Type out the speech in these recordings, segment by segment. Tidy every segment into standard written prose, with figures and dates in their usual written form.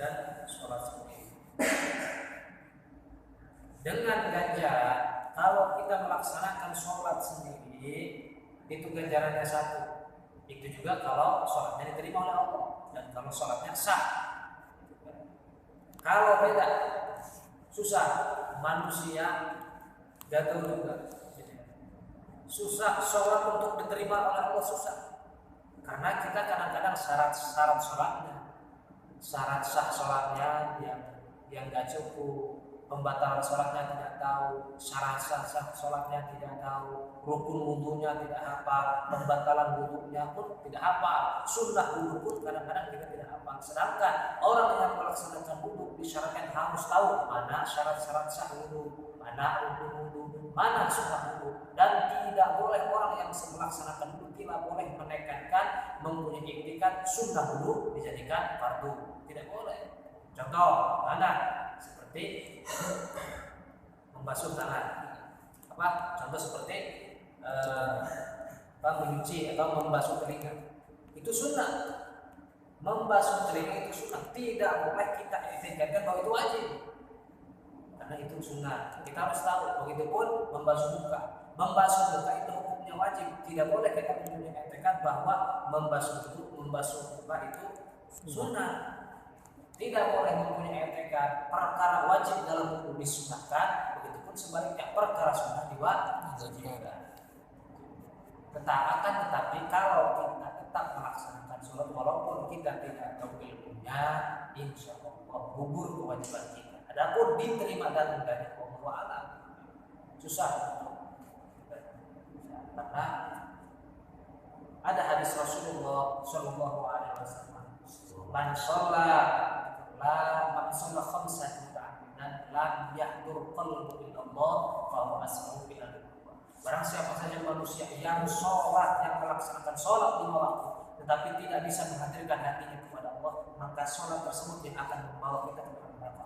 dan sholat sendiri. Dengan ganjaran, kalau kita melaksanakan sholat sendiri, itu ganjarannya satu. Itu juga kalau sholatnya diterima oleh Allah dan kalau sholatnya sah. Kalau beda, susah. Manusia gagal juga. Susah sholat untuk diterima oleh Allah, susah. Karena kita kadang-kadang syarat sholatnya, syarat sah sholatnya yang nggak cukup. Pembatalan sholatnya tidak tahu, syarat sah sholatnya tidak tahu, rukun wudunya tidak hafal, pembatalan wudunya pun tidak hafal, sunnah wudu pun kadang-kadang kita tidak hafal. Sedangkan orang yang melaksanakan wudu disyaratkan harus tahu mana syarat-syarat sah wudu, mana rukun wudu, mana sunnah wudu, dan tidak boleh orang yang melaksanakan wudu tidak boleh menekankan mempunyai iktikad sunnah wudu dijadikan fardu, tidak boleh. Contoh, mana? Seperti membasuh tangan, contoh seperti mencuci atau membasuh telinga, itu sunnah. Membasuh telinga itu sunnah, tidak boleh kita etiketkan bahwa itu wajib, karena itu sunnah. Kita harus tahu. Begitupun membasuh muka itu hukumnya wajib, tidak boleh kita mempunyai etikat bahwa membasuh muka itu sunnah. Tidak boleh mempunyai etikat perkara wajib dalam hukum disunahkan, begitupun sebaliknya perkara sunnah diwajibkan. Tetapi kalau kita tetap melaksanakan sholat walaupun kita tidak tahu ilmunya, insya Allah gugur kewajiban kita. Adapun diterima dan enggaknya Allah alam, susah. Karena ada hadis Rasulullah Shallallahu Alaihi Wasallam, man sholat khamsan muta'ammidan lam yahdur qalbu illallah fa huwa asma'u bil Allah. Barang siapa saja manusia yang melaksanakan sholat 5 waktu tetapi tidak bisa menghadirkan hatinya kepada Allah, maka sholat tersebut yang akan membawa kita ke neraka.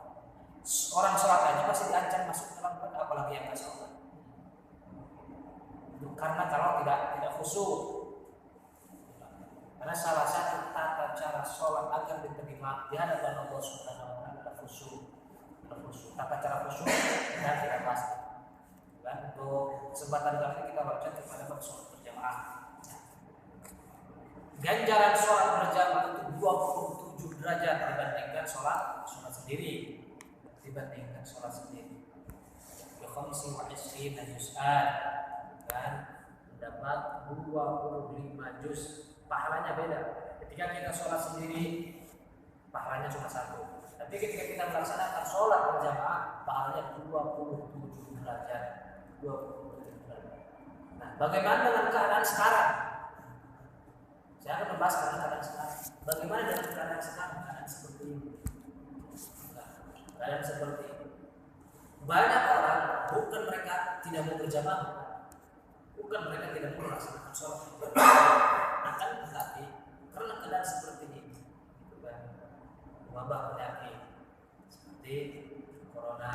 Orang sholat aja masih diancam masuk dalam neraka, apalagi yang tidak sholat. Karena kalau tidak khusyuk. Karena salah satu tata cara sholat agar diterima di hadapan Allah Subhanahu wa taala adalah khusyuk. Tata cara khusyuk dan tidak pasti. Dan untuk kesempatan kali ini kita baca kepada bab sholat berjamaah. Ganjaran sholat berjamaah itu 27 derajat dibandingkan sholat sendiri. Ya khamsi wa isrina juz'an, dan mendapat 25 juz. Pahalanya beda. Ketika kita sholat sendiri, pahalanya cuma 1. Tapi ketika kita melaksanakan sholat berjamaah, pahalanya 27 derajat. Nah, bagaimana dengan keadaan sekarang? Saya akan membahas keadaan sekarang. Bagaimana dengan keadaan sekarang? Keadaan seperti ini. Keadaan seperti ini. Banyak orang, bukan mereka tidak mau berjamaah, bukan mereka tidak mau melaksanakan sholat. Akan tetapi karena keadaan seperti ini, wabah penyakit seperti corona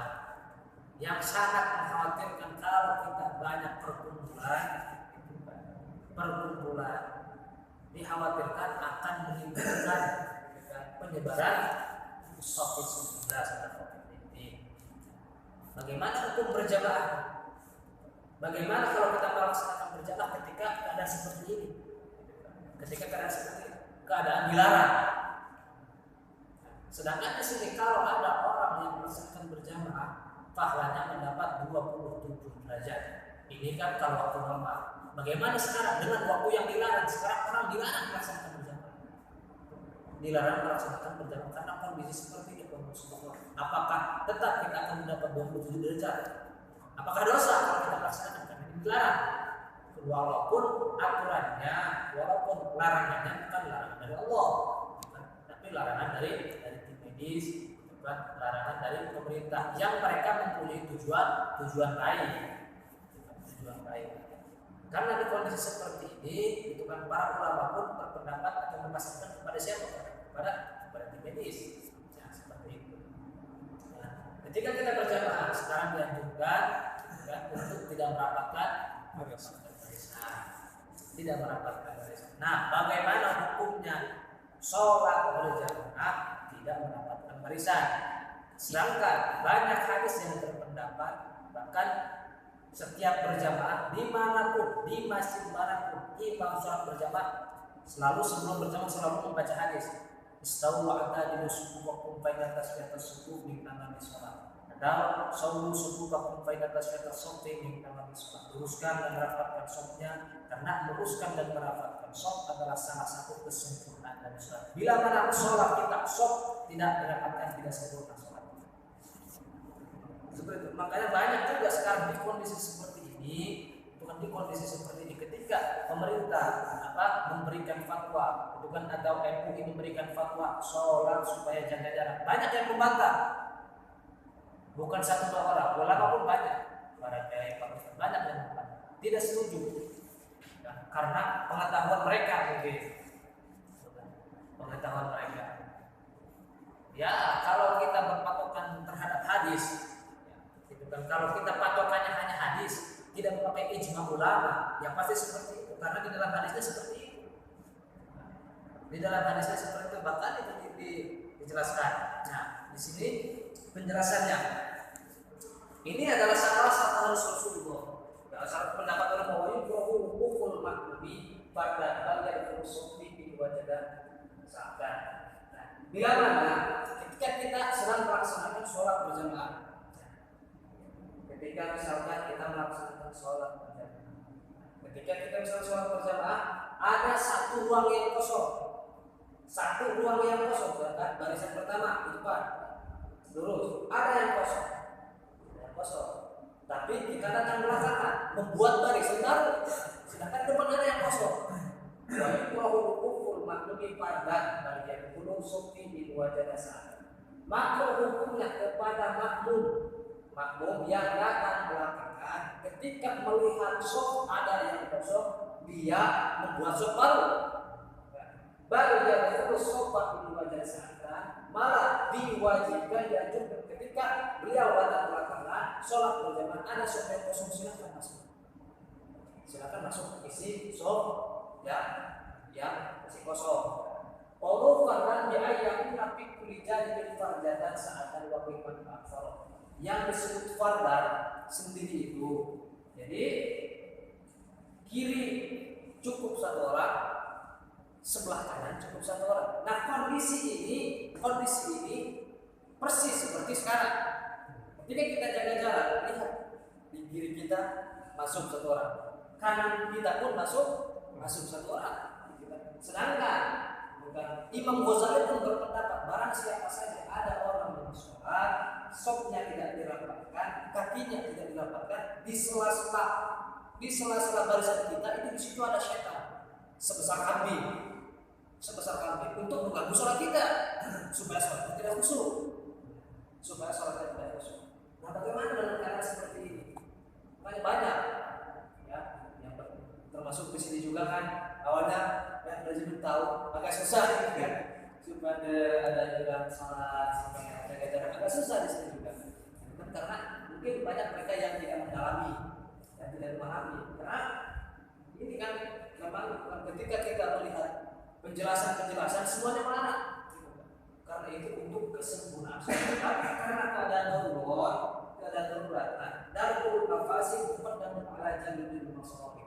yang sangat mengkhawatirkan, kalau kita banyak perkumpulan dikhawatirkan akan menimbulkan penyebaran COVID-19 atau COVID-19. Bagaimana hukum berjamaah? Bagaimana kalau kita melaksanakan berjamaah ketika keadaan seperti ini? Ketika keadaan seperti ini, keadaan dilarang. Sedangkan di sini kalau ada orang yang melaksanakan berjamaah, pahalanya mendapat 27 derajat. Ini kan kalau waktu normal. Bagaimana sekarang dengan waktu yang dilarang? Sekarang orang dilarang melaksanakan berjamaah. Dilarang melaksanakan berjamaah karena kondisi seperti ini. Apakah tetap kita akan mendapat 27 derajat? Apakah dosa kalau kita melaksanakan? Karena ini dilarang. Walaupun aturannya, walaupun larangannya bukan larangan dari Allah, tapi larangan dari tim medis, bukan larangan dari pemerintah yang mereka mempunyai tujuan lain. Karena di kondisi seperti ini, itu kan para ulama pun berpendapat atau memasukkan kepada siapa? Kepada tim medis. Ya, seperti itu. Nah, ketika kita berjamaah sekarang dianjurkan untuk tidak merapatkan barisan. Nah, bagaimana hukumnya sholat berjamaah di tidak mendapatkan barisan. Sedangkan banyak hadis yang berpendapat bahkan setiap berjamaah dimanapun, di masjid manapun, imam sholat berjamaah selalu sebelum berjamaah selalu membaca hadis. Istawu a'tadilu sufufakum baina tasfiyatas sufuf min tamami sholat. Dan sawu sufufakum baina tasfiyatas sufuf min tamami sholat. Luruskan dan rapatkan sofnya, karena meluruskan dan merapatkan sof adalah salah satu kesempurnaan dari sholat. Bila mana sholat kita sof tidak dirapatkan, tidak sempurna sholat. Seperti itu. Makanya banyak juga sekarang di kondisi seperti ini, bukan di kondisi seperti ini, ketika pemerintah memberikan fatwa, bukan atau MUI memberikan fatwa sholat supaya jaga jarak, banyak yang membantah. Bukan satu dua orang, ulama pun banyak, para kiai banyak yang membantah, tidak setuju, ya, karena pengetahuan mereka mungkin, pengetahuan mereka. Ya, kalau kita berpatokan terhadap hadis. Dan kalau kita patokannya hanya hadis, tidak memakai ijma ulama, ya pasti seperti itu. Karena di dalam hadisnya seperti itu. Di dalam hadisnya seperti itu, bahkan itu dijelaskan. Nah, di sini penjelasannya. Ini adalah salah satu Rasulullah. Salah pendapat orang bahwa yukul maklubi pada bagian filosofi di wajah sahabat. Nah, bila mana ketika kita sedang melaksanakan sholat berjamaah. Ketika misalkan kita melaksanakan sholat berjamaah, ketika kita misalkan sholat berjamaah, ada satu ruang yang kosong, kan? Barisan pertama di depan, lurus, ada yang kosong, Tapi kita datang belakangan, membuat barisan baru, sedangkan depan ada yang kosong. Wa yuqul maklumi pada bagian gunung sufi di wajah dasar. Maka hukumnya kepada makmum yang datang belakangan ketika melihat sof ada yang kosong, dia membuat sof baru dia terus sofa di wajah sana, malah diwajibkan dianjurkan ketika beliau datang belakangan sholat berjamaah ada sof yang kosong, silakan masuk isi sof yang masih kosong. Allah karena diayat tapi kuliah di farjatan saat waktu aktsar. Yang disebut fardar sendiri itu, jadi kiri cukup satu orang, sebelah kanan cukup satu orang. Nah kondisi ini persis seperti sekarang. Ketika kita jaga jarak, lihat di kiri kita masuk satu orang, kanan kita pun masuk satu orang. Sedangkan Imam Ghazali pun berpendapat barang siapa saja ada orang yang sholat, sofnya tidak dirapatkan, kakinya tidak dirapatkan, di sela-sela barisan kita itu di situ ada setan sebesar kambing untuk mengganggu sholat kita supaya sholat tidak khusyuk. Nah bagaimana dengan keadaan seperti ini? Banyak ya yang termasuk di sini juga kan awalnya yang belajar tahu agak susah gitu kan, supaya ada juga salat supaya jaga jarak agak susah di sini juga. Karena mungkin banyak mereka yang tidak mendalami dan tidak memahami. Karena ini kan memang ketika kita melihat penjelasan semuanya mana? Karena itu untuk kesempurnaan. Karena keadaan darurat, darul afasi muqaddamun ala jalbil masalih.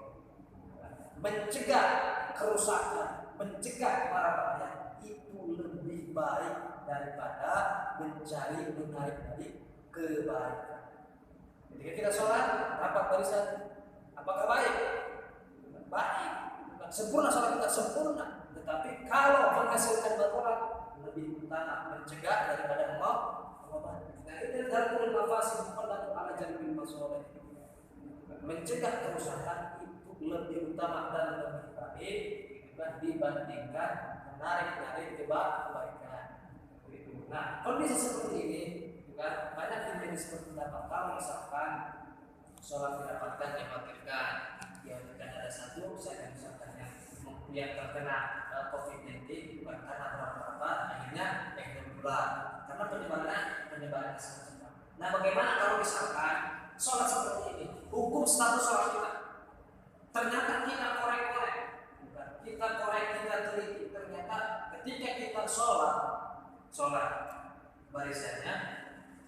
Mencegah kerusakan, mencegah para bahaya itu lebih baik daripada menarik dari kebaikan. Ketika kita sholat, rapat barisan, apakah baik? Baik. Sempurna sholat kita sempurna. Tetapi kalau menghasilkan barokah lebih utama mencegah daripada mengobati. Nah itu dalam mafasi muqaddamun ala jalbil masalih. Mencegah kerusakan lebih utama dan lebih baik dibandingkan menarik kebaikan. Nah, kondisi seperti ini juga banyak yang menjadi seperti pendapat kalau misalkan sholat didapatkan dibatalkan, ya tidak ada satu saya misalkan yang terkena COVID-19 bukan karena apa akhirnya bulan karena penyebaran sangat cepat. Nah, bagaimana kalau misalkan sholat seperti ini, hukum status sholat kita ternyata kita korek-korek, kita teliti, ternyata ketika kita sholat sholat barisannya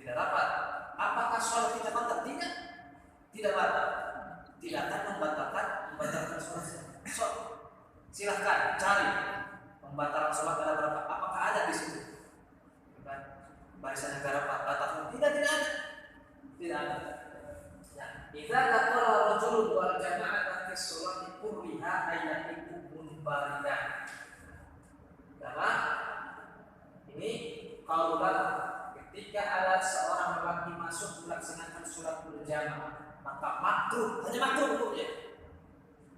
tidak rapat, apakah sholat kita batal? Tidak, tidak batal, tidak akan membatalkan sholat. So, silahkan cari pembatalan sholat ada berapa? Apakah ada di situ? Barisannya tidak rapat, batal? Tidak ada, tidak ada. Idza qala rajulun wal jama'atu fi sholati kurriha ayyatikum munfaridan. Karena ini kaulan ketika ada seorang lelaki masuk melaksanakan sholat berjamaah, maka makruh, hanya makruh hukumnya.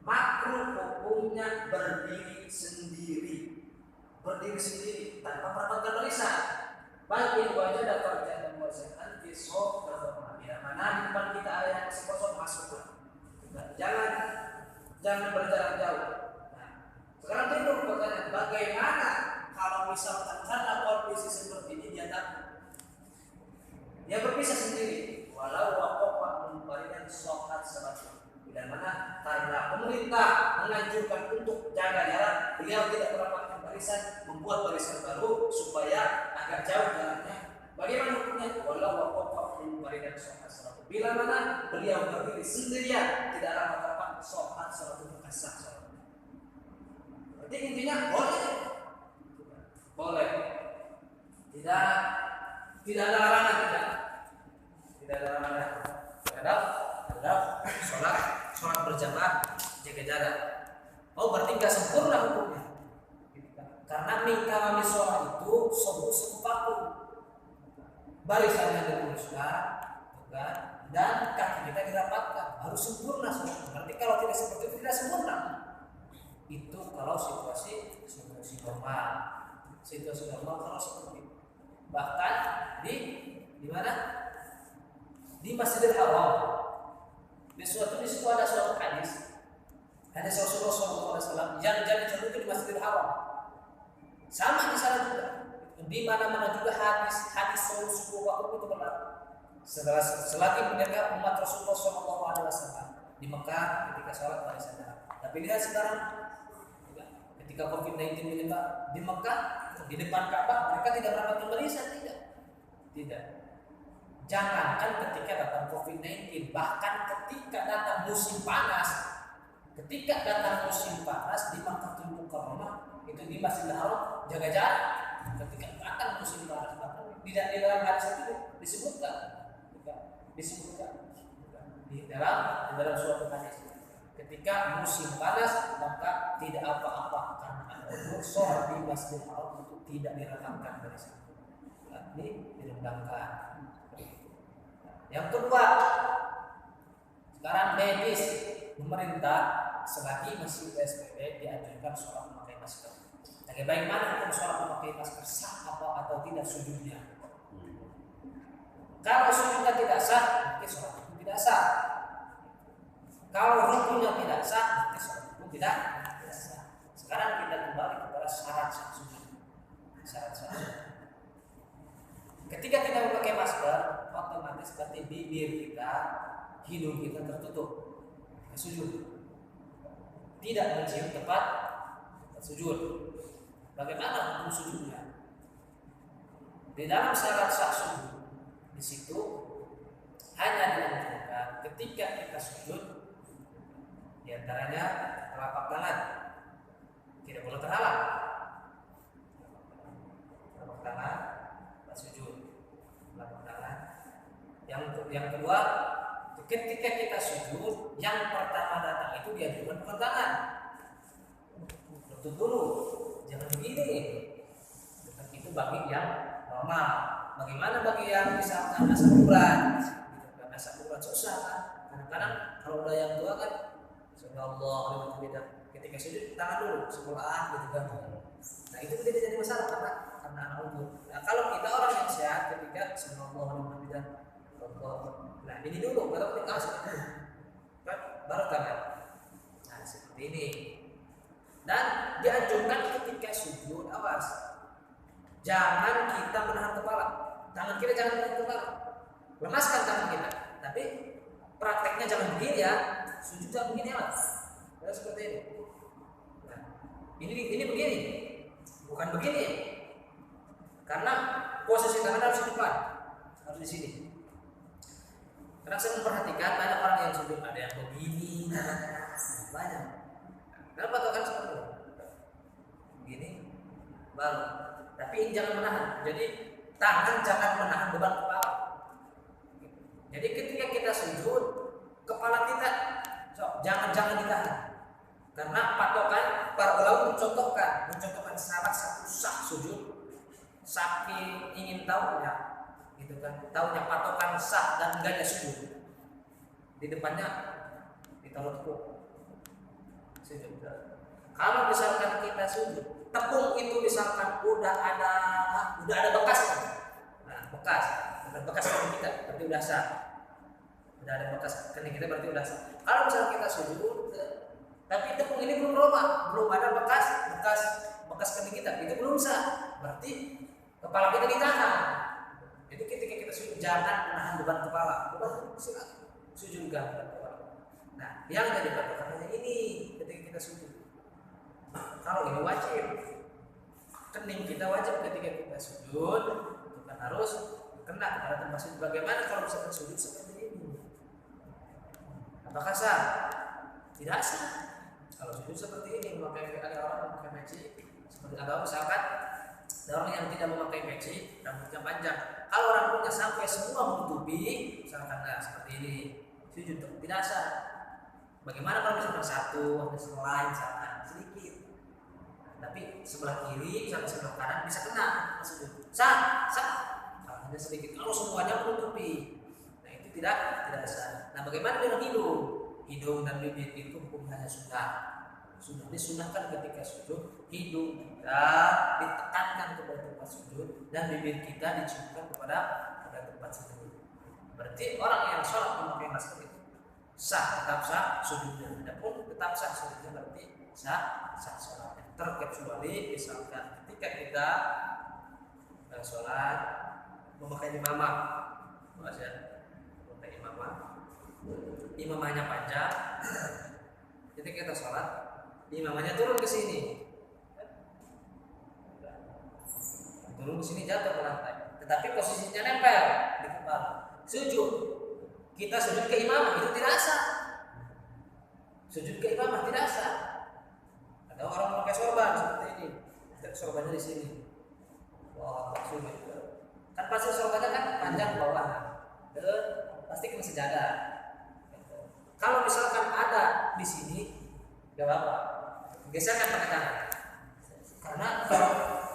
Makruh hukumnya berdiri sendiri tanpa merapatkan barisan. Bagi wajah dapat dan wajah fi sholat berjamaah. Mana di depan kita ada yang masih kosong, masuklah. Jangan berjalan jauh. Nah, sekarang timbul pertanyaan, bagaimana kalau misalkan karena kondisi seperti ini dia berpisah sendiri, walau waqafa munfaridan sholat salat. Bila mana karena pemerintah menganjurkan untuk jaga jarak, beliau tidak merapatkan barisan, membuat barisan baru supaya agak jauh jaraknya. Bagaimana hukumnya? Walau waqafa munfaridan sholat salat. Bila mana beliau berdiri sendirian, tidak rapat-rapat sholat itu kasar sholat. Berarti intinya boleh. Tidak ada larangan, tidak ada larangan. Terhadap sholat berjamaah jaga jarak. Oh, berarti nggak sempurna hukumnya. Karena mingkawami sholat itu sepaku. Barisannya diluruskan, dan kaki kita dirapatkan, harus sempurna sholat. Berarti kalau tidak seperti itu tidak sempurna. Itu kalau situasi normal. Situasi normal kalau seperti itu. Bahkan di mana? Di Masjidil Haram. Di situ ada suatu hadis. Hadis Rasulullah SAW yang jadi contoh di Masjidil Haram. Sama di sana juga. Di mana-mana juga hadis Rasulullah waktu itu berlaku. Selagi mendengar umat Rasulullah SAW di Mekah ketika sholat barisan jarak. Tapi lihat sekarang, ketika COVID-19 menyebar di Mekah, di depan Ka'bah mereka tidak merapatkan barisan, tidak. Jangankan ketika datang COVID-19, bahkan ketika datang musim panas, di Makkah Mukarramah itu di Masjidil Haram jaga jarak. Ketika datang musim panas, tidak di dalam hadis itu disebutkan di dalam suatu hadis ketika musim panas maka tidak apa-apa karena sholat di Masjidil Haram itu tidak dirapatkan dari sana. Ini direndahkan. Yang kedua, sekarang medis pemerintah selagi masih PSBB dianjurkan sholat memakai masker. Bagaimana hukum sholat memakai masker, sah atau tidak sujudnya? Kalau sujudnya tidak sah, berarti sholat itu tidak sah. Kalau rukunya tidak sah, berarti sholat itu tidak sah. Sekarang kita kembali kepada syarat sah sujud. Ketika kita memakai masker, otomatis berarti bibir kita, hidung kita tertutup. Sujud. Tidak mencium tempat sujud. Bagaimana hukum sujudnya? Di dalam syarat sah sujud, di situ hanya dianjurkan ketika kita sujud, diantaranya telapak tangan tidak boleh terhalang. Telapak tangan pas sujud, telapak tangan. Yang kedua, ketika kita sujud, yang pertama datang itu dianjurkan bukan tangan. Lutut dulu, jangan begini. Itu bagi yang normal. Bagaimana bagi yang misalkan asap urat? Asap urat susah kan? Kadang-kadang kalau udah yang tua kan, subhanallah, ketika sujud tangan dulu sebelah gitu kan. Nah itu tidak jadi masalah karena anak umur. Nah kalau kita orang yang sehat ketika subhanallah tidak, nah ini dulu baru kita seperti itu, kan? Baru tangan. Nah seperti ini. Dan dianjurkan ketika sujud, awas, jangan kita menahan kepala. Tangan kita jangan menahan kepala. Lemaskan tangan kita. Tapi prakteknya jangan begini ya. Sujud jangan begini ya, Mas. Ya, seperti ini. Nah, ini begini. Bukan begini. Karena posisi tangan harus di depan, harus di sini. Karena saya memperhatikan banyak orang yang sujud, ada yang begini, banyak. Kenapa patokan seperti itu? Begini, baru. Tapi jangan menahan. Jadi tangan jangan menahan beban kepala. Jadi ketika kita sujud, kepala kita jangan ditahan. Karena patokan para ulama mencontohkan sahabat satu sah sujud saking ingin tahunya, gitu kan? Tahunya patokan sah dan enggaknya sujud. Di depannya ditaruh tepung. Sujud. Kalau misalkan kita sujud, tepung itu misalkan udah ada bekasnya. Nah, bekas kening kita berarti udah sah. Udah ada bekas kening kita berarti udah sah. Kalau misalkan kita sujud, tapi tepung ini belum ada bekas kening kita, itu belum sah. Berarti kepala kita ditahan. Jadi ketika kita sujud jangan menahan beban kepala. Sujud juga beban kepala. Nah, yang jadi patokannya ini ketika kita sujud. Kalau ini wajib, kening kita wajib ketika kita sujud, itu kan harus kena kepada tempat sujud. Bagaimana kalau misalkan sujud seperti ini? Apakah sah? Tidak sah. Kalau sujud seperti ini, memakai ada orang memakai peci, seperti atau misalkan ada orang yang tidak memakai peci, rambutnya panjang. Kalau rambutnya sampai semua menutupi, misalkan seperti ini, sujud tidak sah. Bagaimana kalau misalkan satu, ada selai misalkan sedikit, tapi sebelah kiri sampai sebelah kanan bisa kena sujud. Sah. Hanya sedikit. Kalau semuanya menutupi, nah itu tidak sah. Nah, bagaimana dengan hidung dan bibir itu hukumnya sunnah. Sunnah disunahkan ketika sujud, hidung kita ditekankan kepada tempat sujud dan bibir kita diciumkan kepada tempat sujud. Berarti orang yang sholat memakai masker itu tetap sah sujudnya. Adapun tetap sah sujudnya berarti sah sholatnya. Terkecuali misalkan ketika kita sholat memakai imamah, memakai imamahnya panjang, ketika kita sholat imamahnya turun ke sini, jatuh ke lantai, tetapi posisinya nempel di kepala. Sujud, kita sujud ke imamah itu tidak sah. Sujud ke imamah tidak sah. Ada orang memakai sorban seperti ini, sorbannya di sini. Wah, sujud. Kan pasti sorbannya kan panjang ke bawah, pasti kena sejadah. Kalau misalkan ada di sini, gak apa-apa, geserkan pakai tangan.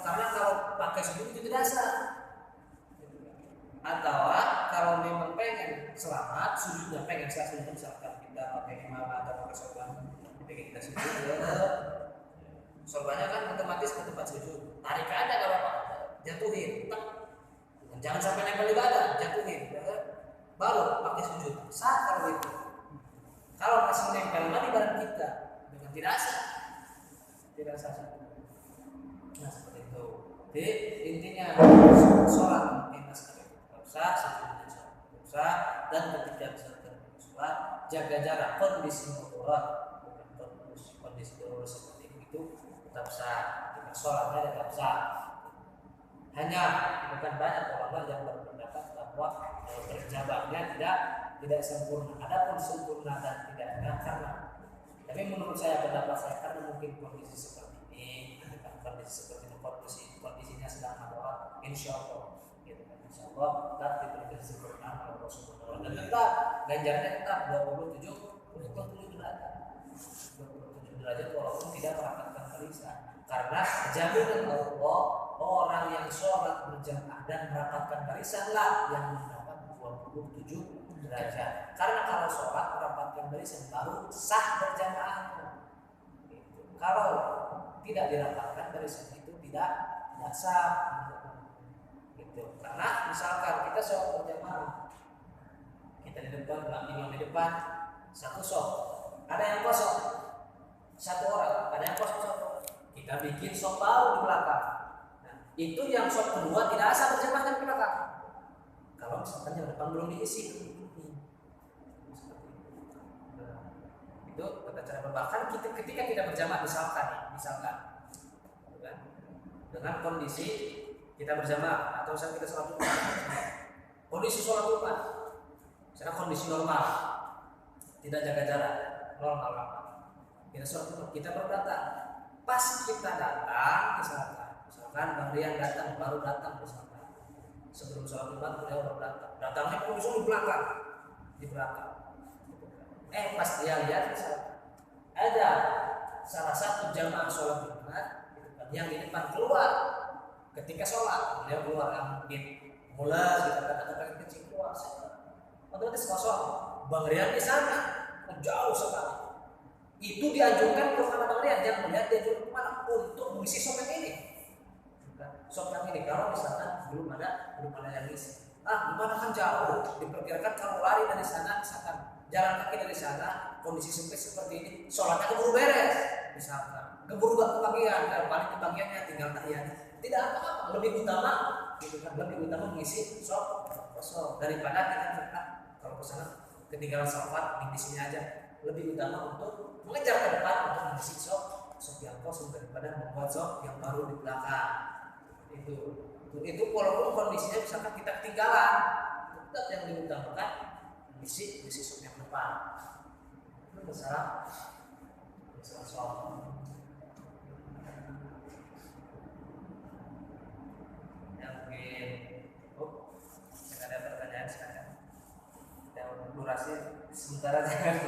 Karena kalau pakai sujud itu tidak sah. Atau kalau memang pengen selamat, sujudnya pengen sah sujudnya, misalkan kita pakai imamah atau pakai sorban, ketika kita sujud, sorbannya kan otomatis ke tempat sujud. Tarik aja gak apa-apa, jatuhin, jangan sampai nempel di badan, jatuhin, baru pakai sujud. Sah kalau itu. Kalau masih nempel di badan kita dengan tidak sah. Nah, seperti itu. Jadi intinya sholat memakai masker tetap sah, sujudnya sah, dan ketika sholat jaga jarak, kondisi darurat, bukan kondisi darurat seperti itu tetap sah. Jika sholatnya tetap sah. Hanya bukan banyak orang yang berpendapat bahwa terjabaknya tidak sempurna. Adapun sempurna dan tidaknya karena, tapi menurut saya pendapat saya karena mungkin kondisi seperti ini, kondisinya sedang darurat, insya Allah tak diberikan sempurna oleh Allah Subhanahu wa Ta'ala, dan tetap ganjarnya tetap 27 derajat. 27 derajat walaupun tidak merapatkan barisan, karena jaminan Allah orang yang sholat berjamaah dan merapatkan barisanlah yang mendapat 27 derajat. Karena kalau sholat merapatkan barisan baru sah berjamaahnya. Kalau tidak dirapatkan barisan itu tidak sah. Gitu. Karena misalkan kita sholat berjamaah, kita di depan, imam di depan, satu sholat, ada yang kosong, satu orang, ada yang kosong satu. Kita bikin sholat baru di belakang. Itu yang shot kedua tidak asal berjamaah ke belakang. Kalau misalkan yang depan belum diisi, itu tata cara berbahkan ketika kita berjamaah misalkan, dengan kondisi kita bersama atau misalnya kita sholat Jumat, kondisi sholat Jumat, misalnya kondisi normal, tidak jaga jarak, normal, kita sholat Jumat, kita baru datang. Pas kita datang, misalkan Bang Rian datang, baru datang misalkan, sebelum sholat Jumat beliau baru datang, datangnya kondisi di belakang, pas dia lihat misalkan ada salah satu jamaah sholat Jumat yang di depan keluar ketika sholat, beliau keluar yang mungkin mulai kita katakan kecil keluar, otomatis kosong. Bang Rian di sana jauh sekali. Itu dianjurkan kepada Bang Rian, jangan melihat dia dulu kemana untuk mengisi sop yang ini. Sop yang ini kalau misalkan belum ada yang isi. Gimana kan jauh? Diperkirakan kalau lari dari sana, misalkan jalan kaki dari sana, kondisi sempit seperti ini, sholatnya keburu beres, misalkan keburu kebagian, paling kebagiannya tinggal tahiyat. Tidak apa-apa, lebih utama, gitu kan, lebih utama mengisi sop kosong daripada kita kalau ke sana ketinggalan sholat di sini aja. Lebih utama untuk mengejar ke depan untuk mengisi sop yang kosong daripada membuat sop yang baru di belakang. Itu walaupun kondisinya misalkan kita ketinggalan, tetap yang diutamakan mengisi sop yang depan. Itu masalah sop. Ada pertanyaan sekarang? Yang durasi sementara jangan.